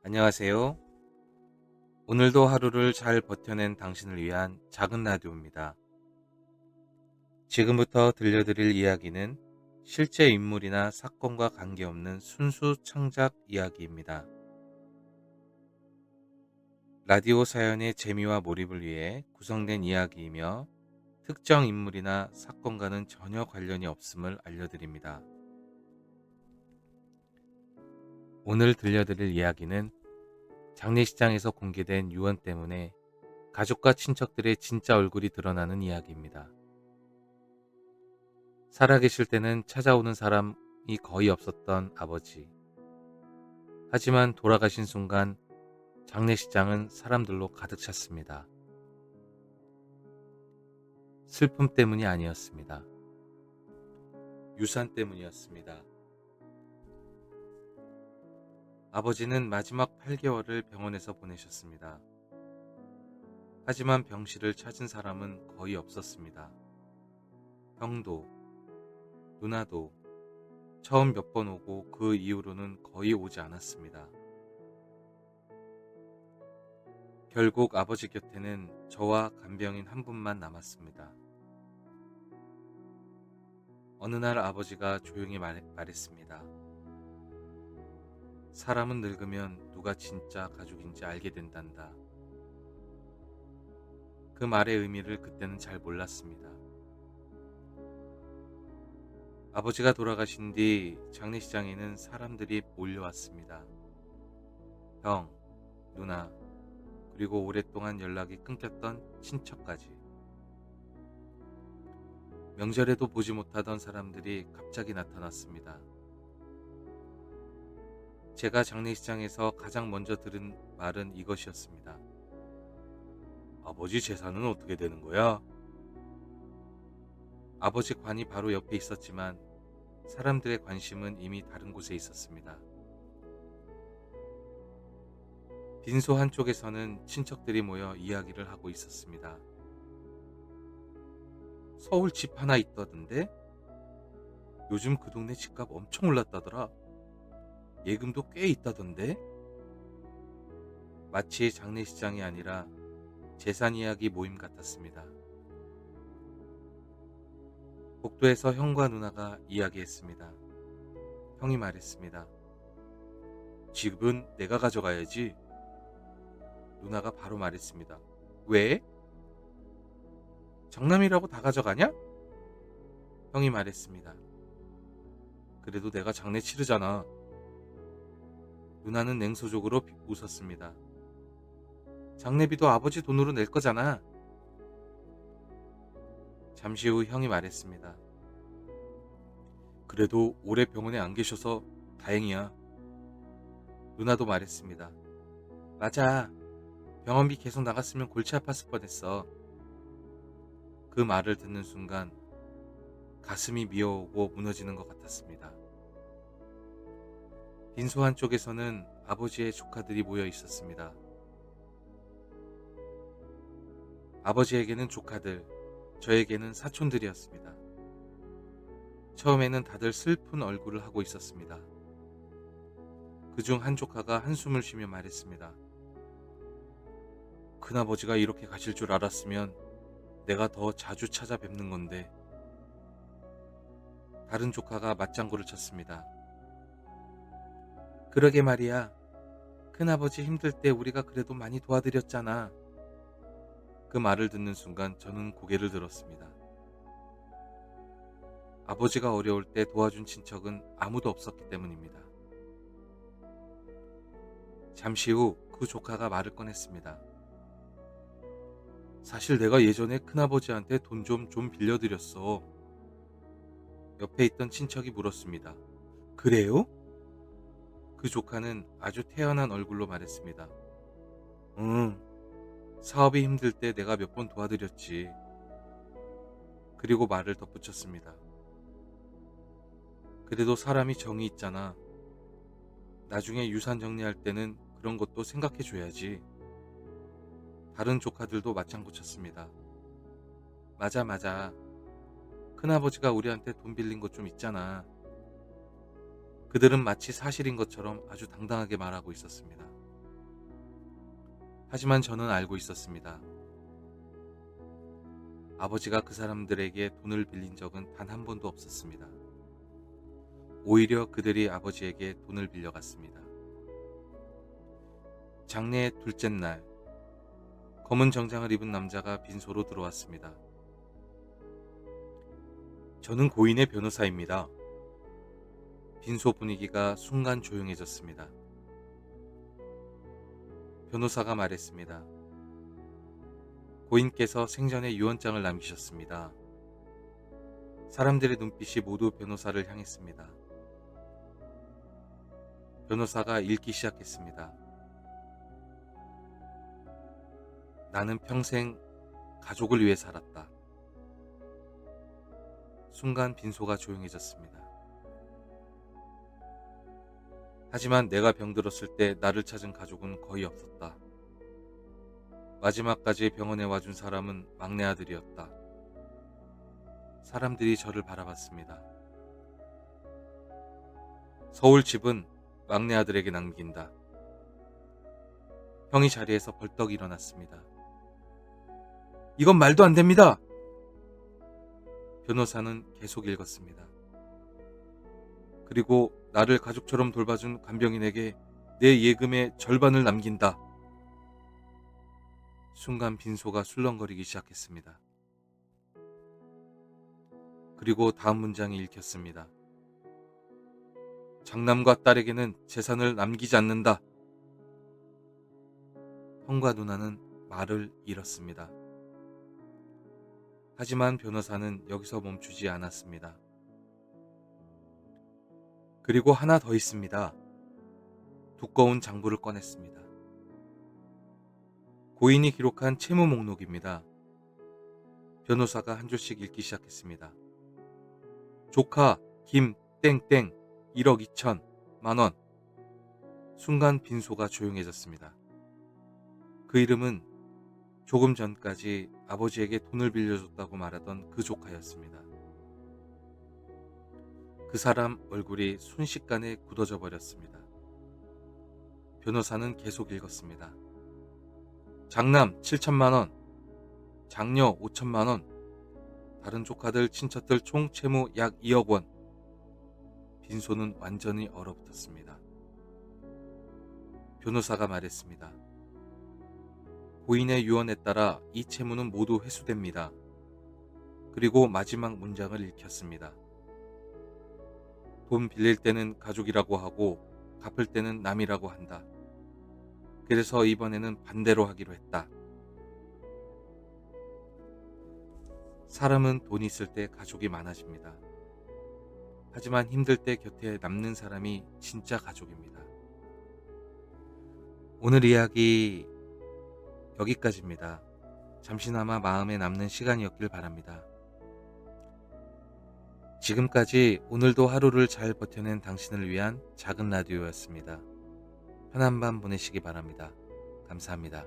안녕하세요. 오늘도 하루를 잘 버텨낸 당신을 위한 작은 라디오입니다. 지금부터 들려드릴 이야기는 실제 인물이나 사건과 관계없는 순수 창작 이야기입니다. 라디오 사연의 재미와 몰입을 위해 구성된 이야기이며 특정 인물이나 사건과는 전혀 관련이 없음을 알려드립니다. 오늘 들려드릴 이야기는 장례식장에서 공개된 유언 때문에 가족과 친척들의 진짜 얼굴이 드러나는 이야기입니다. 살아계실 때는 찾아오는 사람이 거의 없었던 아버지. 하지만 돌아가신 순간 장례식장은 사람들로 가득 찼습니다. 슬픔 때문이 아니었습니다. 유산 때문이었습니다. 아버지는 마지막 8개월을 병원에서 보내셨습니다. 하지만 병실을 찾은 사람은 거의 없었습니다. 형도, 누나도 처음 몇 번 오고 그 이후로는 거의 오지 않았습니다. 결국 아버지 곁에는 저와 간병인 한 분만 남았습니다. 어느 날 아버지가 조용히 말했습니다. 사람은 늙으면 누가 진짜 가족인지 알게 된단다. 그 말의 의미를 그때는 잘 몰랐습니다. 아버지가 돌아가신 뒤 장례식장에는 사람들이 몰려왔습니다. 형, 누나, 그리고 오랫동안 연락이 끊겼던 친척까지. 명절에도 보지 못하던 사람들이 갑자기 나타났습니다. 제가 장례식장에서 가장 먼저 들은 말은 이것이었습니다. 아버지 재산은 어떻게 되는 거야? 아버지 관이 바로 옆에 있었지만 사람들의 관심은 이미 다른 곳에 있었습니다. 빈소 한쪽에서는 친척들이 모여 이야기를 하고 있었습니다. 서울 집 하나 있다던데? 요즘 그 동네 집값 엄청 올랐다더라. 예금도 꽤 있다던데? 마치 장례식장이 아니라 재산 이야기 모임 같았습니다. 복도에서 형과 누나가 이야기했습니다. 형이 말했습니다. 집은 내가 가져가야지. 누나가 바로 말했습니다. 왜? 장남이라고 다 가져가냐? 형이 말했습니다. 그래도 내가 장례 치르잖아. 누나는 냉소적으로 웃었습니다. 장례비도 아버지 돈으로 낼 거잖아. 잠시 후 형이 말했습니다. 그래도 오래 병원에 안 계셔서 다행이야. 누나도 말했습니다. 맞아. 병원비 계속 나갔으면 골치 아팠을 뻔했어. 그 말을 듣는 순간 가슴이 미어오고 무너지는 것 같았습니다. 빈소 한쪽에서는 아버지의 조카들이 모여 있었습니다. 아버지에게는 조카들, 저에게는 사촌들이었습니다. 처음에는 다들 슬픈 얼굴을 하고 있었습니다. 그중 한 조카가 한숨을 쉬며 말했습니다. 큰아버지가 이렇게 가실 줄 알았으면 내가 더 자주 찾아뵙는 건데. 다른 조카가 맞장구를 쳤습니다. 그러게 말이야. 큰아버지 힘들 때 우리가 그래도 많이 도와드렸잖아. 그 말을 듣는 순간 저는 고개를 들었습니다. 아버지가 어려울 때 도와준 친척은 아무도 없었기 때문입니다. 잠시 후 그 조카가 말을 꺼냈습니다. 사실 내가 예전에 큰아버지한테 돈 좀 빌려드렸어. 옆에 있던 친척이 물었습니다. 그래요? 그 조카는 아주 태연한 얼굴로 말했습니다. 응, 사업이 힘들 때 내가 몇 번 도와드렸지. 그리고 말을 덧붙였습니다. 그래도 사람이 정이 있잖아. 나중에 유산 정리할 때는 그런 것도 생각해 줘야지. 다른 조카들도 맞장구 쳤습니다. 맞아, 맞아. 큰아버지가 우리한테 돈 빌린 것 좀 있잖아. 그들은 마치 사실인 것처럼 아주 당당하게 말하고 있었습니다. 하지만 저는 알고 있었습니다. 아버지가 그 사람들에게 돈을 빌린 적은 단 한 번도 없었습니다. 오히려 그들이 아버지에게 돈을 빌려갔습니다. 장례의 둘째 날, 검은 정장을 입은 남자가 빈소로 들어왔습니다. 저는 고인의 변호사입니다. 빈소 분위기가 순간 조용해졌습니다. 변호사가 말했습니다. 고인께서 생전에 유언장을 남기셨습니다. 사람들의 눈빛이 모두 변호사를 향했습니다. 변호사가 읽기 시작했습니다. 나는 평생 가족을 위해 살았다. 순간 빈소가 조용해졌습니다. 하지만 내가 병들었을 때 나를 찾은 가족은 거의 없었다. 마지막까지 병원에 와준 사람은 막내 아들이었다. 사람들이 저를 바라봤습니다. 서울 집은 막내 아들에게 남긴다. 형이 자리에서 벌떡 일어났습니다. 이건 말도 안 됩니다. 변호사는 계속 읽었습니다. 그리고 나를 가족처럼 돌봐준 간병인에게 내 예금의 절반을 남긴다. 순간 빈소가 술렁거리기 시작했습니다. 그리고 다음 문장이 읽혔습니다. 장남과 딸에게는 재산을 남기지 않는다. 형과 누나는 말을 잃었습니다. 하지만 변호사는 여기서 멈추지 않았습니다. 그리고 하나 더 있습니다. 두꺼운 장부를 꺼냈습니다. 고인이 기록한 채무 목록입니다. 변호사가 한 줄씩 읽기 시작했습니다. 조카 김 땡땡 1억 2천 만원. 순간 빈소가 조용해졌습니다. 그 이름은 조금 전까지 아버지에게 돈을 빌려줬다고 말하던 그 조카였습니다. 그 사람 얼굴이 순식간에 굳어져 버렸습니다. 변호사는 계속 읽었습니다. 장남 7천만원, 장녀 5천만원, 다른 조카들 친척들 총 채무 약 2억 원. 빈소는 완전히 얼어붙었습니다. 변호사가 말했습니다. 고인의 유언에 따라 이 채무는 모두 회수됩니다. 그리고 마지막 문장을 읽혔습니다. 돈 빌릴 때는 가족이라고 하고 갚을 때는 남이라고 한다. 그래서 이번에는 반대로 하기로 했다. 사람은 돈이 있을 때 가족이 많아집니다. 하지만 힘들 때 곁에 남는 사람이 진짜 가족입니다. 오늘 이야기 여기까지입니다. 잠시나마 마음에 남는 시간이었길 바랍니다. 지금까지 오늘도 하루를 잘 버텨낸 당신을 위한 작은 라디오였습니다. 편한 밤 보내시기 바랍니다. 감사합니다.